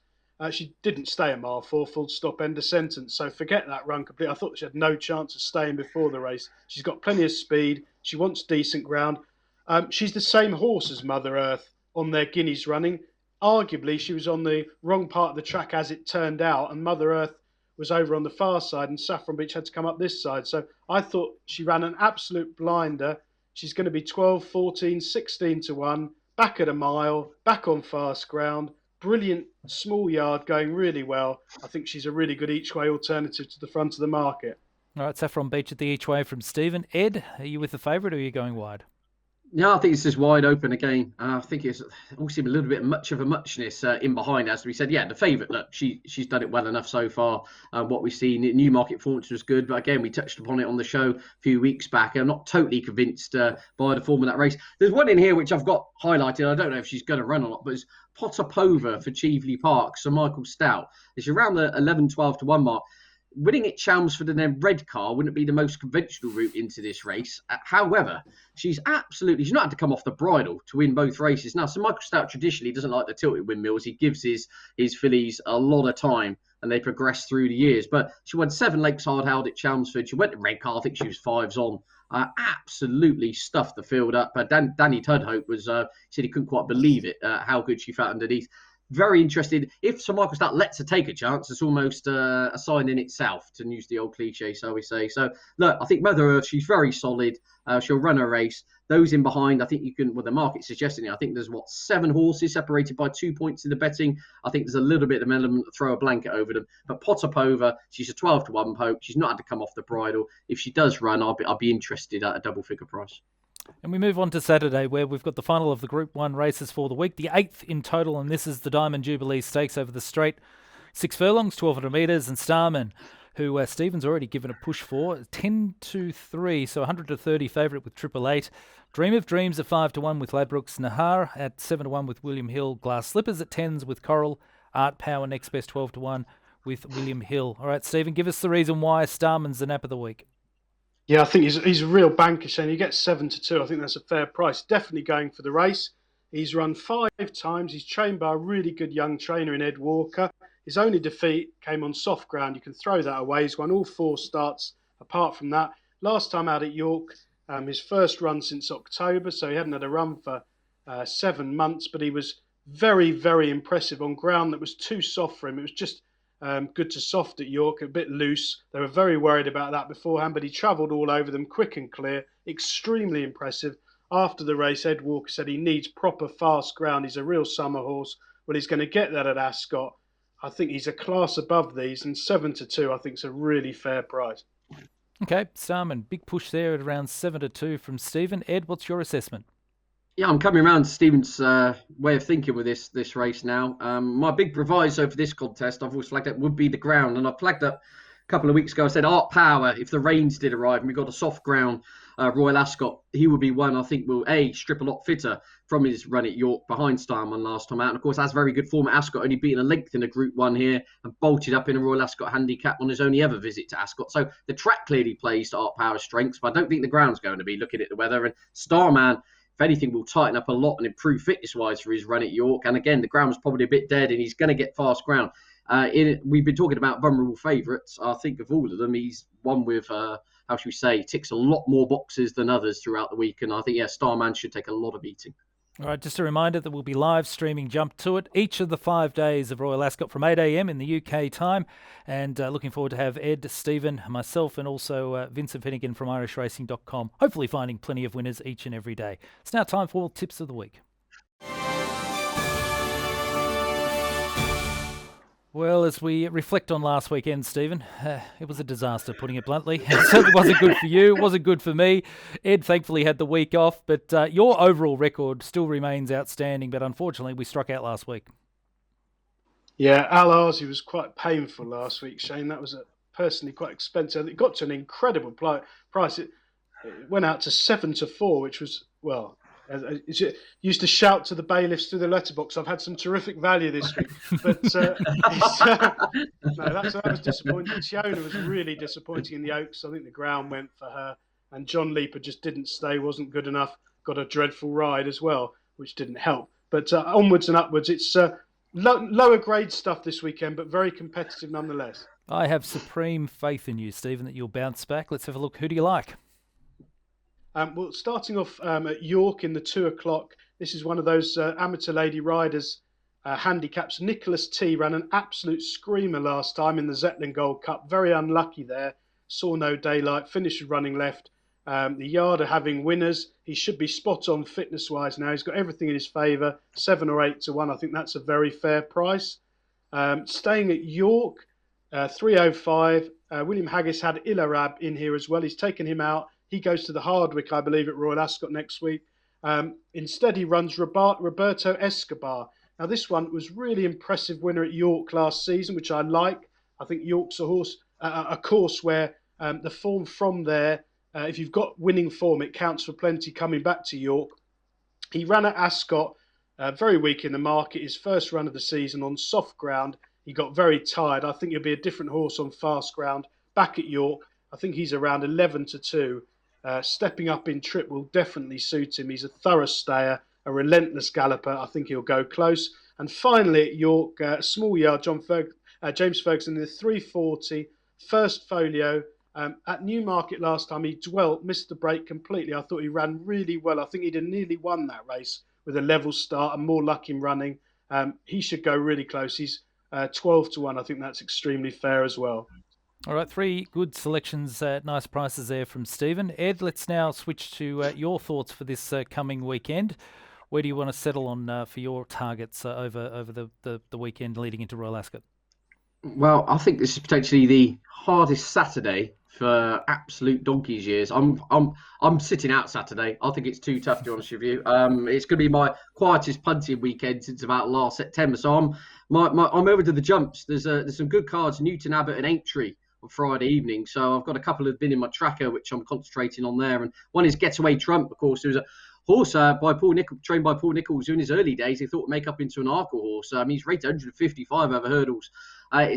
she didn't stay a mile 4, full stop, end of sentence. So forget that run completely. I thought she had no chance of staying before the race. She's got plenty of speed. She wants decent ground. She's the same horse as Mother Earth on their guineas running. Arguably, she was on the wrong part of the track as it turned out, and Mother Earth was over on the far side, and Saffron Beach had to come up this side. So I thought she ran an absolute blinder. She's going to be 12, 14, 16-1, back at a mile, back on fast ground. Brilliant small yard, going really well. I think she's a really good each-way alternative to the front of the market. All right, Saffron Beach at the each-way from Stephen. Ed, are you with the favourite or are you going wide? Yeah, I think it's just wide open again. I think it's all seemed a little bit much of a muchness in behind, as we said. Yeah, the favourite, look, she's done it well enough so far. What we've seen, Newmarket performance was good, but again, we touched upon it on the show a few weeks back. I'm not totally convinced by the form of that race. There's one in here which I've got highlighted. I don't know if she's going to run or not, but it's Potapova for Cheveley Park, Sir Michael Stout. It's around the 11-12-1 mark. Winning at Chelmsford and then Redcar wouldn't be the most conventional route into this race. However, she's not had to come off the bridle to win both races. Now, Sir Michael Stout traditionally doesn't like the tilted windmills. He gives his fillies a lot of time and they progress through the years. But she won 7 Lakes Hard Held at Chelmsford. She went to Redcar. I think she was 5s on. Absolutely stuffed the field up. Danny Tudhope said he couldn't quite believe it, how good she felt underneath. Very interested. If Sir Michael Stout lets her take a chance, it's almost a sign in itself, to use the old cliche, so we say. So, look, I think Mother Earth, she's very solid. She'll run a race. Those in behind, I think you can, well, the market's suggesting it. I think there's, 7 horses separated by 2 points in the betting. I think there's a little bit of an element to throw a blanket over them. But Potapova, she's a 12-1 poke. She's not had to come off the bridle. If she does run, I'll be interested at a double-figure price. And we move on to Saturday, where we've got the final of the Group 1 races for the week, the 8th in total, and this is the Diamond Jubilee Stakes over the straight. 6 furlongs, 1,200 metres, and Starman, who Stephen's already given a push for, 10-3, so 100-30 favourite with 888. Dream of Dreams at 5-1 with Ladbrokes. Nahar at 7-1 with William Hill. Glass Slippers at 10s with Coral. Art Power next best 12-1 with William Hill. All right, Stephen, give us the reason why Starman's the nap of the week. Yeah, I think he's a real banker, Shane. He gets 7-2. I think that's a fair price. Definitely going for the race. He's run 5 times. He's trained by a really good young trainer in Ed Walker. His only defeat came on soft ground. You can throw that away. He's won all 4 starts apart from that. Last time out at York, his first run since October, so he hadn't had a run for 7 months, but he was very, very impressive on ground that was too soft for him. It was just good to soft at York, a bit loose. They were very worried about that beforehand, but he travelled all over them quick and clear, extremely impressive. After the race, Ed Walker said he needs proper fast ground. He's a real summer horse. Well, he's going to get that at Ascot. I think he's a class above these, and 7-2 I think is a really fair price. Okay, Starman, big push there at around 7-2 from Stephen. Ed, what's your assessment? Yeah, I'm coming around to Stephen's way of thinking with this race now. My big proviso for this contest, I've always flagged up, would be the ground. And I flagged up a couple of weeks ago, I said Art Power, if the rains did arrive and we got a soft ground Royal Ascot, he would be one I think will, strip a lot fitter from his run at York behind Starman last time out. And of course, that's very good form at Ascot, only beaten a length in a Group 1 here and bolted up in a Royal Ascot handicap on his only ever visit to Ascot. So the track clearly plays to Art Power's strengths, but I don't think the ground's going to be, looking at the weather. And Starman, if anything, will tighten up a lot and improve fitness-wise for his run at York. And again, the ground was probably a bit dead and he's going to get fast ground. We've been talking about vulnerable favourites. I think of all of them, he's one with, how should we say, ticks a lot more boxes than others throughout the week. And I think, Starman should take a lot of beating. All right, just a reminder that we'll be live streaming Jump to It each of the 5 days of Royal Ascot from 8 a.m. in the UK time. And looking forward to have Ed, Stephen, myself, and also Vincent Finnegan from irishracing.com, hopefully finding plenty of winners each and every day. It's now time for Tips of the Week. Well, as we reflect on last weekend, Stephen, it was a disaster, putting it bluntly. It certainly wasn't good for you. It wasn't good for me. Ed thankfully had the week off, but your overall record still remains outstanding. But unfortunately, we struck out last week. Yeah, Al Arzi was quite painful last week, Shane. That was personally quite expensive. It got to an incredible price. It went out to 7-4, which was, well, used to shout to the bailiffs through the letterbox, I've had some terrific value this week. But no, that was disappointing. Tiona was really disappointing in the Oaks. I think the ground went for her. And John Leaper just didn't stay, wasn't good enough. Got a dreadful ride as well, which didn't help. But onwards and upwards, it's lower grade stuff this weekend, but very competitive nonetheless. I have supreme faith in you, Stephen, that you'll bounce back. Let's have a look. Who do you like? Well, starting off at York in the 2 o'clock, this is one of those amateur lady riders handicaps. Nicholas T ran an absolute screamer last time in the Zetland Gold Cup. Very unlucky there. Saw no daylight, finished running left. The yard are having winners. He should be spot on fitness-wise now. He's got everything in his favour. 7 or 8-1. I think that's a very fair price. Staying at York, 305. William Haggis had Ilarab in here as well. He's taken him out. He goes to the Hardwick, I believe, at Royal Ascot next week. Instead, he runs Roberto Escobar. Now, this one was really impressive winner at York last season, which I like. I think York's a course where the form from there, if you've got winning form, it counts for plenty coming back to York. He ran at Ascot, very weak in the market. His first run of the season on soft ground. He got very tired. I think he'll be a different horse on fast ground. Back at York, I think he's around 11-2. Stepping up in trip will definitely suit him. He's a thorough stayer, a relentless galloper. I think he'll go close. And finally at York, small yard, James Ferguson in the 340, first folio. At Newmarket last time, he missed the break completely. I thought he ran really well. I think he'd have nearly won that race with a level start and more luck in running. He should go really close. He's 12-1. I think that's extremely fair as well. All right, 3 good selections, nice prices there from Stephen. Ed, let's now switch to your thoughts for this coming weekend. Where do you want to settle on for your targets over the weekend leading into Royal Ascot? Well, I think this is potentially the hardest Saturday for absolute donkey's years. I'm sitting out Saturday. I think it's too tough, to be honest with you. It's going to be my quietest punting weekend since about last September. So I'm over to the jumps. There's some good cards, Newton Abbot and Aintree on Friday evening. So I've got a couple that have been in my tracker, which I'm concentrating on there. And one is Getaway Trump, of course. There's a horse trained by Paul Nichols, who in his early days he thought would make up into an Arkle horse. He's rated 155 over hurdles.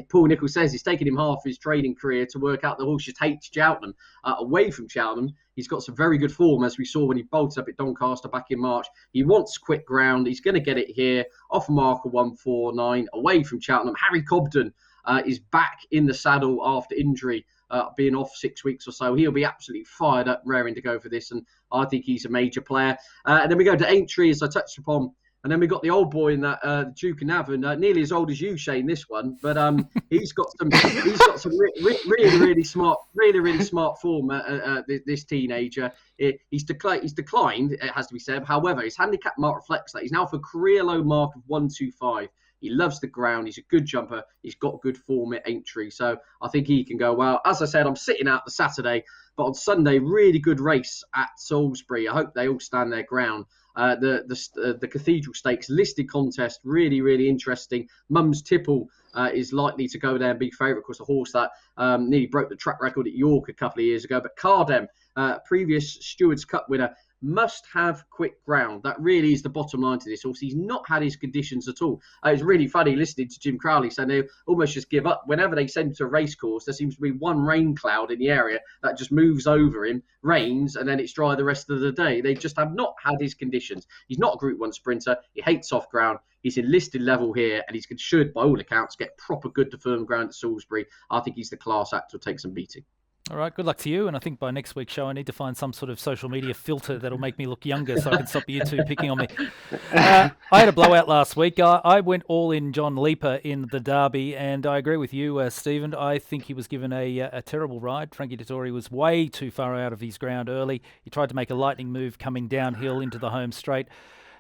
Paul Nichols says it's taken him half his training career to work out the horse just hates Cheltenham. Away from Cheltenham, he's got some very good form, as we saw when he bolted up at Doncaster back in March. He wants quick ground. He's going to get it here. Off marker 149. Away from Cheltenham, Harry Cobden is back in the saddle after injury, being off 6 weeks or so. He'll be absolutely fired up, raring to go for this, and I think he's a major player. And then we go to Aintree, as I touched upon. And then we got the old boy in that Duke and Navan, nearly as old as you, Shane. This one, but he's got some really smart form. This teenager, he's declined. It has to be said. However, his handicap mark reflects that he's now for a career low mark of 125. He loves the ground. He's a good jumper. He's got good form at Aintree, so I think he can go well. As I said, I'm sitting out the Saturday, but on Sunday, really good race at Salisbury. I hope they all stand their ground. The Cathedral Stakes listed contest, really interesting. Mums Tipple is likely to go there and be favourite. Of course, a horse that nearly broke the track record at York a couple of years ago. But Cardem, previous Stewards Cup winner, must have quick ground. That really is the bottom line to this horse. He's not had his conditions at all. It's really funny listening to Jim Crowley saying they almost just give up. Whenever they send him to a race course, there seems to be one rain cloud in the area that just moves over him, rains, and then it's dry the rest of the day. They just have not had his conditions. He's not a Group 1 sprinter. He hates soft ground. He's enlisted level here, and he should, by all accounts, get proper good to firm ground at Salisbury. I think he's the class act to take some beating. All right, good luck to you. And I think by next week's show, I need to find some sort of social media filter that'll make me look younger so I can stop you two picking on me. I had a blowout last week. I went all in John Leaper in the Derby, and I agree with you, Stephen. I think he was given a terrible ride. Frankie Dettori was way too far out of his ground early. He tried to make a lightning move coming downhill into the home straight,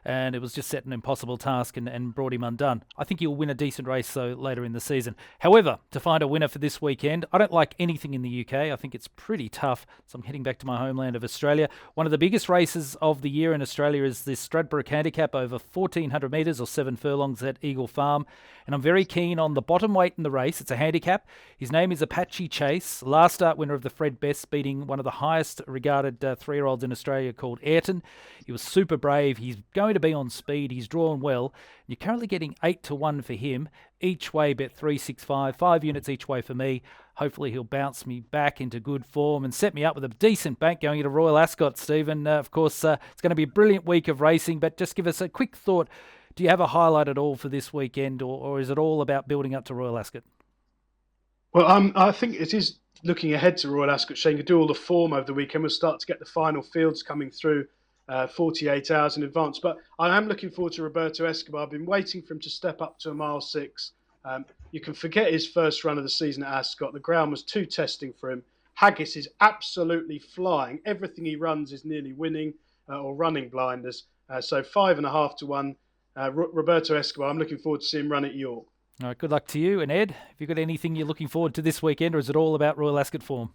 and it was just set an impossible task and brought him undone. I think he'll win a decent race, though, later in the season. However, to find a winner for this weekend, I don't like anything in the UK. I think it's pretty tough, so I'm heading back to my homeland of Australia. One of the biggest races of the year in Australia is this Stradbroke Handicap over 1,400 metres or 7 furlongs at Eagle Farm, and I'm very keen on the bottom weight in the race. It's a handicap. His name is Apache Chase, last start winner of the Fred Best, beating one of the highest regarded 3-year-olds in Australia called Ayrton. He was super brave. He's going to be on speed. He's drawn well. You're currently getting 8-1 for him. Each way bet 365, 5 units each way for me. Hopefully he'll bounce me back into good form and set me up with a decent bank going into Royal Ascot, Stephen. Of course, it's going to be a brilliant week of racing, but just give us a quick thought. Do you have a highlight at all for this weekend, or is it all about building up to Royal Ascot? Well, I think it is looking ahead to Royal Ascot. Shane, you do all the form over the weekend. We'll start to get the final fields coming through 48 hours in advance. But I am looking forward to Roberto Escobar. I've been waiting for him to step up to a mile 6. You can forget his first run of the season at Ascot. The ground was too testing for him. Haggis is absolutely flying. Everything he runs is nearly winning or running blinders. So 5.5-1. Roberto Escobar, I'm looking forward to seeing him run at York. All right, good luck to you. And Ed, have you got anything you're looking forward to this weekend, or is it all about Royal Ascot form?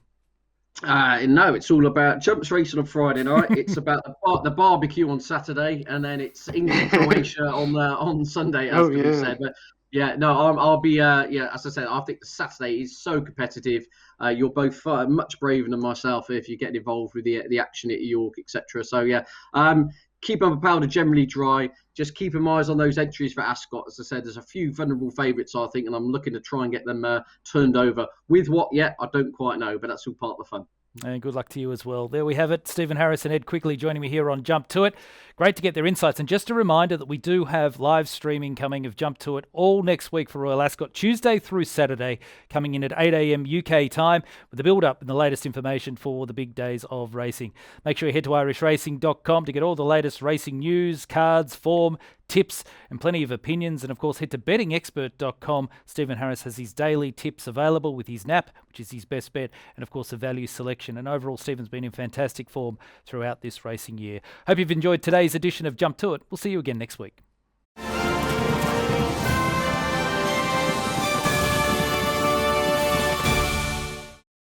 No, it's all about jumps racing on Friday night. It's about the barbecue on Saturday, and then it's England Croatia on Sunday, as we said. But yeah, no, I'll be as I said, I think the Saturday is so competitive. You're both much braver than myself if you get involved with the action at York, etc. So yeah, keep up a powder generally dry. Just keep your eyes on those entries for Ascot. As I said, there's a few vulnerable favourites, I think, and I'm looking to try and get them turned over. With what yet, I don't quite know, but that's all part of the fun. And good luck to you as well. There we have it. Stephen Harris and Ed Quigley joining me here on Jump To It. Great to get their insights. And just a reminder that we do have live streaming coming of Jump To It all next week for Royal Ascot, Tuesday through Saturday, coming in at 8 a.m. UK time with the build-up and the latest information for the big days of racing. Make sure you head to irishracing.com to get all the latest racing news, cards, form, tips, and plenty of opinions. And of course, head to bettingexpert.com. Stephen Harris has his daily tips available with his NAP, which is his best bet, and of course, a value selection. And overall, Stephen's been in fantastic form throughout this racing year. Hope you've enjoyed today's edition of Jump To It. We'll see you again next week.